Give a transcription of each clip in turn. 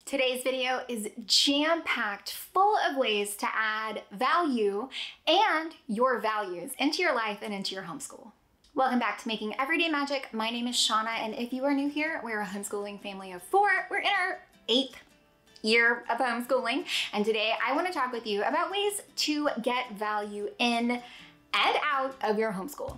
Today's video is jam-packed full of ways to add value and your values into your life and into your homeschool. Welcome back to Making Everyday Magic. My name is Shauna, and if you are new here, we're a homeschooling family of 4. We're in our 8th year of homeschooling, and today I want to talk with you about ways to get value in and out of your homeschool.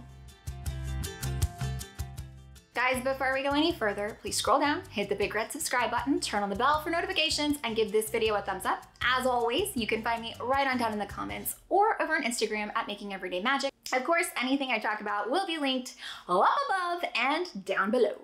Guys, before we go any further, please scroll down, hit the big red subscribe button, turn on the bell for notifications, and give this video a thumbs up. As always, you can find me right on down in the comments or over on Instagram at Making Everyday Magic. Of course, anything I talk about will be linked up above and down below.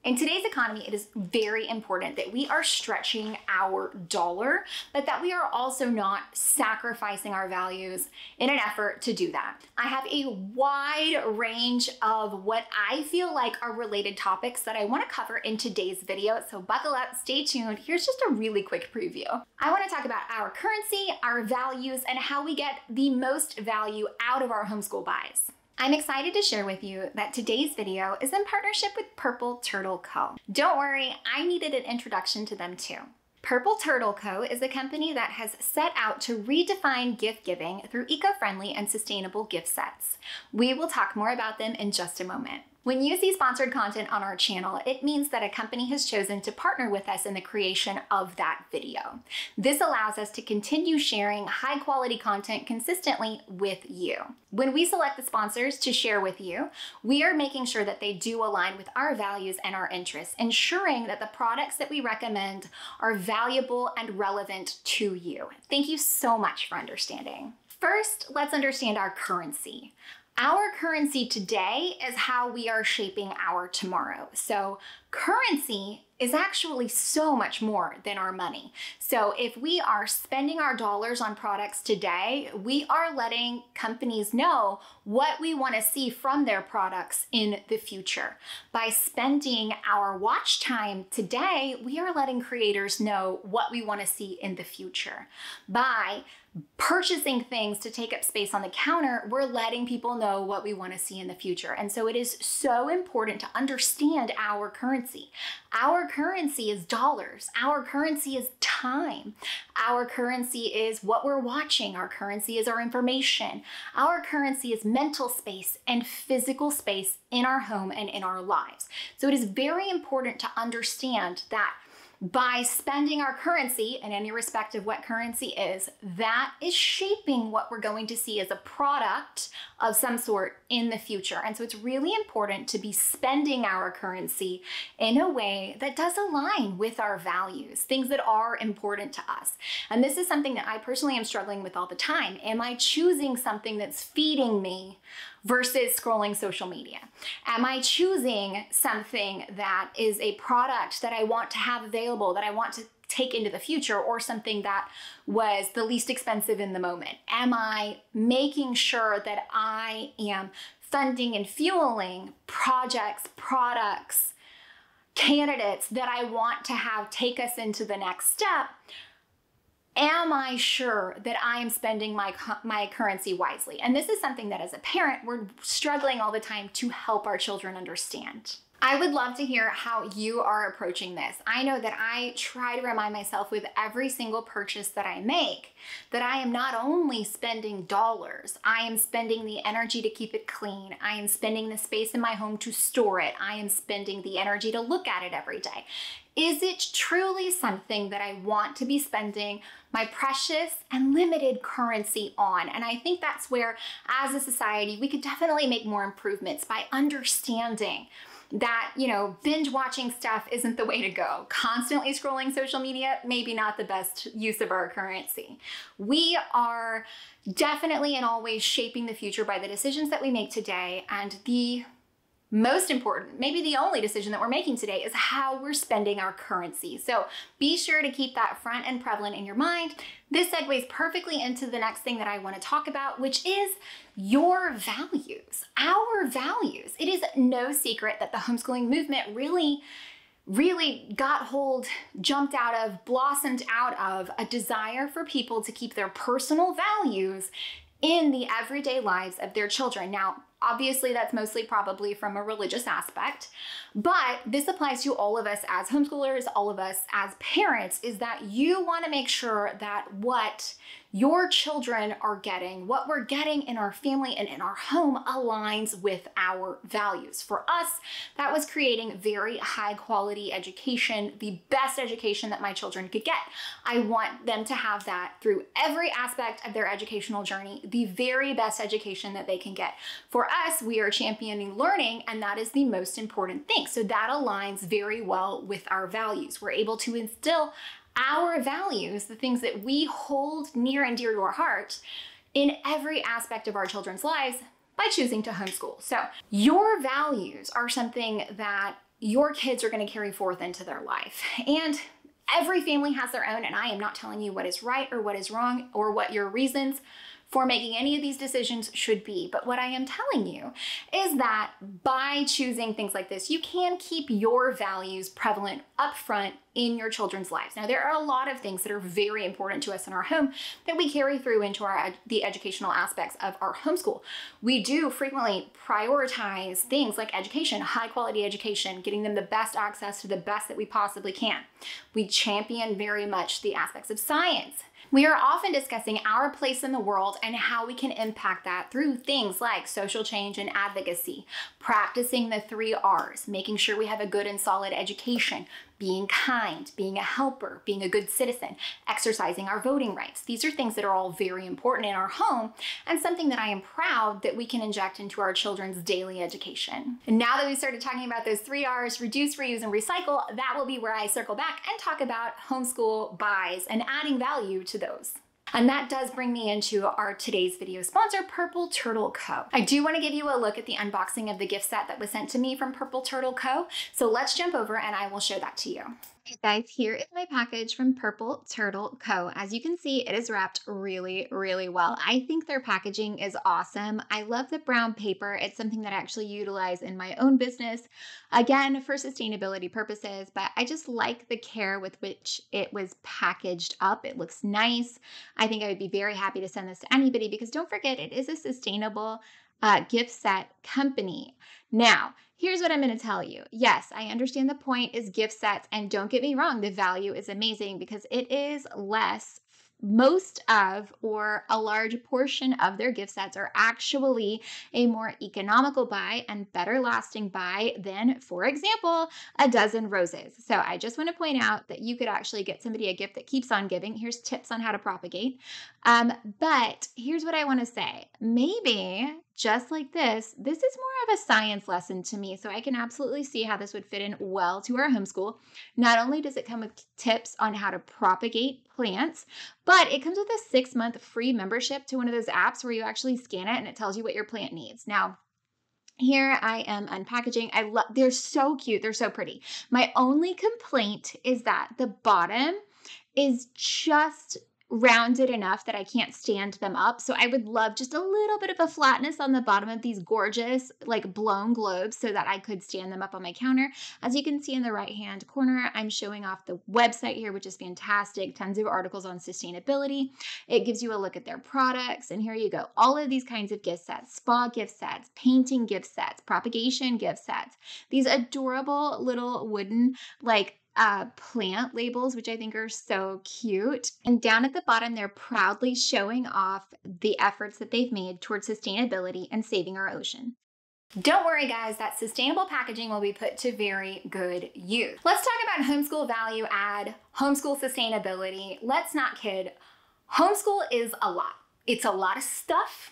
In today's economy, it is very important that we are stretching our dollar, but that we are also not sacrificing our values in an effort to do that. I have a wide range of what I feel like are related topics that I want to cover in today's video, so buckle up, stay tuned. Here's just a really quick preview. I want to talk about our currency, our values, and how we get the most value out of our homeschool buys. I'm excited to share with you that today's video is in partnership with Purple Turtle Co. Don't worry, I needed an introduction to them too. Purple Turtle Co. is a company that has set out to redefine gift giving through eco-friendly and sustainable gift sets. We will talk more about them in just a moment. When you see sponsored content on our channel, it means that a company has chosen to partner with us in the creation of that video. This allows us to continue sharing high quality content consistently with you. When we select the sponsors to share with you, we are making sure that they do align with our values and our interests, ensuring that the products that we recommend are valuable and relevant to you. Thank you so much for understanding. First, let's understand our currency. Our currency today is how we are shaping our tomorrow. So currency is actually so much more than our money. So if we are spending our dollars on products today, we are letting companies know what we want to see from their products in the future. By spending our watch time today, we are letting creators know what we want to see in the future. By purchasing things to take up space on the counter, we're letting people know what we want to see in the future. And so it is so important to understand our currency. Our currency is dollars. Our currency is time. Our currency is what we're watching. Our currency is our information. Our currency is mental space and physical space in our home and in our lives. So it is very important to understand that by spending our currency, in any respect of what currency is, that is shaping what we're going to see as a product of some sort in the future. And so it's really important to be spending our currency in a way that does align with our values, things that are important to us. And this is something that I personally am struggling with all the time. Am I choosing something that's feeding me versus scrolling social media? Am I choosing something that is a product that I want to have available, that I want to take into the future, or something that was the least expensive in the moment? Am I making sure that I am funding and fueling projects, products, candidates that I want to have take us into the next step? Am I sure that I am spending my currency wisely? And this is something that as a parent, we're struggling all the time to help our children understand. I would love to hear how you are approaching this. I know that I try to remind myself with every single purchase that I make that I am not only spending dollars, I am spending the energy to keep it clean. I am spending the space in my home to store it. I am spending the energy to look at it every day. Is it truly something that I want to be spending my precious and limited currency on? And I think that's where, as a society, we could definitely make more improvements by understanding that, binge watching stuff isn't the way to go. Constantly scrolling social media, maybe not the best use of our currency. We are definitely and always shaping the future by the decisions that we make today, and the most important, maybe the only decision that we're making today, is how we're spending our currency. So be sure to keep that front and prevalent in your mind. This segues perfectly into the next thing that I want to talk about, which is your values, our values. It is no secret that the homeschooling movement really jumped out of, blossomed out of a desire for people to keep their personal values in the everyday lives of their children. Now, Obviously, that's mostly probably from a religious aspect, but this applies to all of us as homeschoolers, all of us as parents, is that you want to make sure that what your children are getting, what we're getting in our family and in our home aligns with our values. For us, that was creating very high quality education, the best education that my children could get. I want them to have that through every aspect of their educational journey, the very best education that they can get. For us, we are championing learning, and that is the most important thing. So that aligns very well with our values. We're able to instill our values, the things that we hold near and dear to our heart, in every aspect of our children's lives by choosing to homeschool. So your values are something that your kids are going to carry forth into their life. And every family has their own, and I am not telling you what is right or what is wrong or what your reasons for making any of these decisions should be. But what I am telling you is that by choosing things like this, you can keep your values prevalent upfront in your children's lives. Now, there are a lot of things that are very important to us in our home that we carry through into the educational aspects of our homeschool. We do frequently prioritize things like education, high quality education, getting them the best access to the best that we possibly can. We champion very much the aspects of science. We are often discussing our place in the world and how we can impact that through things like social change and advocacy, practicing the 3 R's, making sure we have a good and solid education, being kind, being a helper, being a good citizen, exercising our voting rights. These are things that are all very important in our home and something that I am proud that we can inject into our children's daily education. And now that we started talking about those 3 R's, reduce, reuse, and recycle, that will be where I circle back and talk about homeschool buys and adding value to those. And that does bring me into our today's video sponsor, Purple Turtle Co. I do want to give you a look at the unboxing of the gift set that was sent to me from Purple Turtle Co. So let's jump over and I will show that to you. Hey guys, here is my package from Purple Turtle Co. As you can see, it is wrapped really, really well. I think their packaging is awesome. I love the brown paper. It's something that I actually utilize in my own business, again, for sustainability purposes, but I just like the care with which it was packaged up. It looks nice. I think I would be very happy to send this to anybody because don't forget, it is a sustainable gift set company. Now, here's what I'm going to tell you. Yes, I understand the point is gift sets, and don't get me wrong, the value is amazing because it is less. Most of or a large portion of their gift sets are actually a more economical buy and better lasting buy than, for example, a dozen roses. So I just want to point out that you could actually get somebody a gift that keeps on giving. Here's tips on how to propagate. But here's what I want to say. Maybe just like this is more of a science lesson to me. So I can absolutely see how this would fit in well to our homeschool. Not only does it come with tips on how to propagate plants, but it comes with a 6-month free membership to one of those apps where you actually scan it and it tells you what your plant needs. Now, here I am unpackaging. They're so cute. They're so pretty. My only complaint is that the bottom is just rounded enough that I can't stand them up. So I would love just a little bit of a flatness on the bottom of these gorgeous, like blown globes so that I could stand them up on my counter. As you can see in the right-hand corner, I'm showing off the website here, which is fantastic. Tons of articles on sustainability. It gives you a look at their products. And here you go. All of these kinds of gift sets, spa gift sets, painting gift sets, propagation gift sets, these adorable little wooden, plant labels, which I think are so cute. And down at the bottom, they're proudly showing off the efforts that they've made towards sustainability and saving our ocean. Don't worry, guys, that sustainable packaging will be put to very good use. Let's talk about homeschool value add, homeschool sustainability. Let's not kid. Homeschool is a lot. It's a lot of stuff.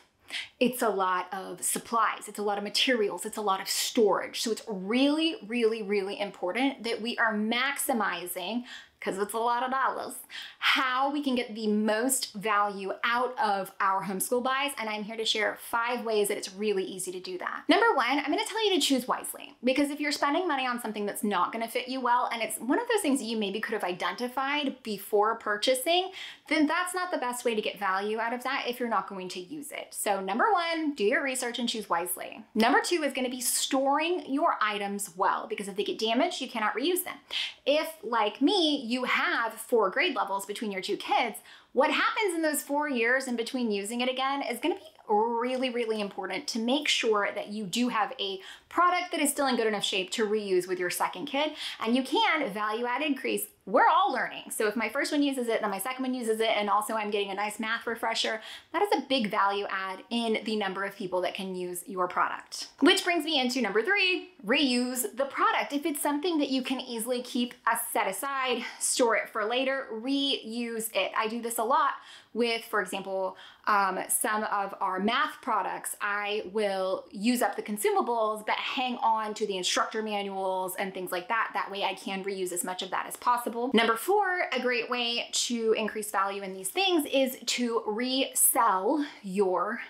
It's a lot of supplies, it's a lot of materials, it's a lot of storage. So it's really, really, really important that we are maximizing, because it's a lot of dollars, how we can get the most value out of our homeschool buys. And I'm here to share 5 ways that it's really easy to do that. Number 1, I'm going to tell you to choose wisely, because if you're spending money on something that's not going to fit you well, and it's one of those things that you maybe could have identified before purchasing, then that's not the best way to get value out of that if you're not going to use it. So number 1, do your research and choose wisely. Number 2 is going to be storing your items well, because if they get damaged, you cannot reuse them. If, like me, you have 4 grade levels between your 2 kids, what happens in those 4 years in between using it again is going to be really, really important to make sure that you do have a product that is still in good enough shape to reuse with your second kid. And you can value add increase. We're all learning. So if my first one uses it, then my second one uses it, and also I'm getting a nice math refresher, that is a big value add in the number of people that can use your product. Which brings me into number 3, reuse the product. If it's something that you can easily keep set aside, store it for later, reuse it. I do this a lot with, for example, some of our math products. I will use up the consumables, but hang on to the instructor manuals and things like that. That way I can reuse as much of that as possible. Number 4, a great way to increase value in these things is to resell your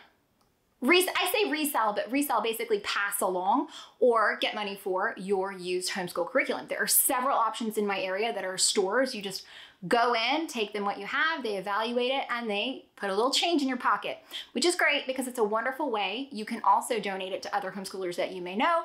I say resell, but resell basically pass along or get money for your used homeschool curriculum. There are several options in my area that are stores. You just go in, take them what you have, they evaluate it, and they put a little change in your pocket, which is great because it's a wonderful way. You can also donate it to other homeschoolers that you may know.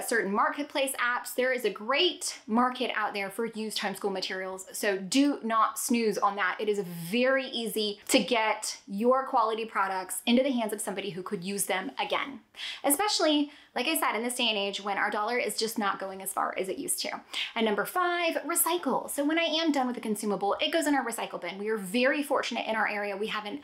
Certain marketplace apps. There is a great market out there for used homeschool materials, so do not snooze on that. It is very easy to get your quality products into the hands of somebody who could use them again. Especially, like I said, in this day and age when our dollar is just not going as far as it used to. And number 5, recycle. So when I am done with the consumable, it goes in our recycle bin. We are very fortunate in our area. We have an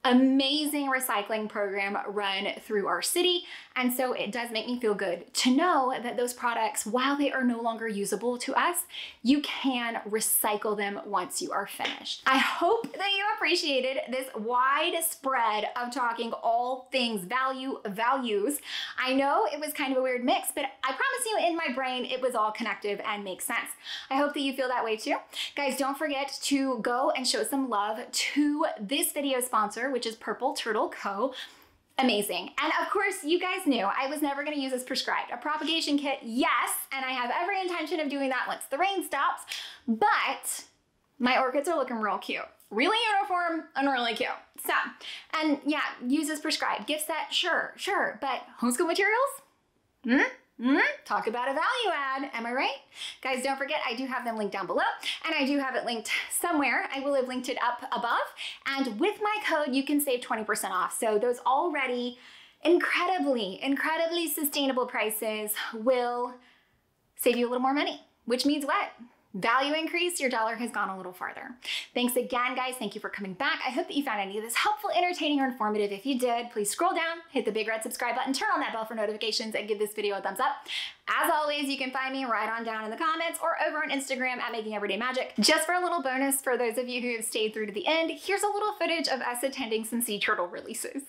amazing recycling program run through our city. And so it does make me feel good to know that those products, while they are no longer usable to us, you can recycle them once you are finished. I hope that you appreciated this wide spread of talking all things values. I know it was kind of a weird mix, but I promise you in my brain, it was all connective and makes sense. I hope that you feel that way too. Guys, don't forget to go and show some love to this video sponsor, which is Purple Turtle Co. Amazing. And of course, you guys knew I was never going to use this prescribed. A propagation kit, yes, and I have every intention of doing that once the rain stops, but my orchids are looking real cute. Really uniform and really cute. So, and yeah, use as prescribed. Gift set, sure, but homeschool materials? Talk about a value add, am I right? Guys, don't forget, I do have them linked down below, and I do have it linked somewhere. I will have linked it up above, and with my code, you can save 20% off. So those already incredibly sustainable prices will save you a little more money, which means what? Value increase, your dollar has gone a little farther. Thanks again, guys. Thank you for coming back. I hope that you found any of this helpful, entertaining, or informative. If you did, please scroll down, hit the big red subscribe button, turn on that bell for notifications, and give this video a thumbs up. As always, you can find me right on down in the comments or over on Instagram at Making Everyday Magic. Just for a little bonus for those of you who have stayed through to the end, here's a little footage of us attending some sea turtle releases.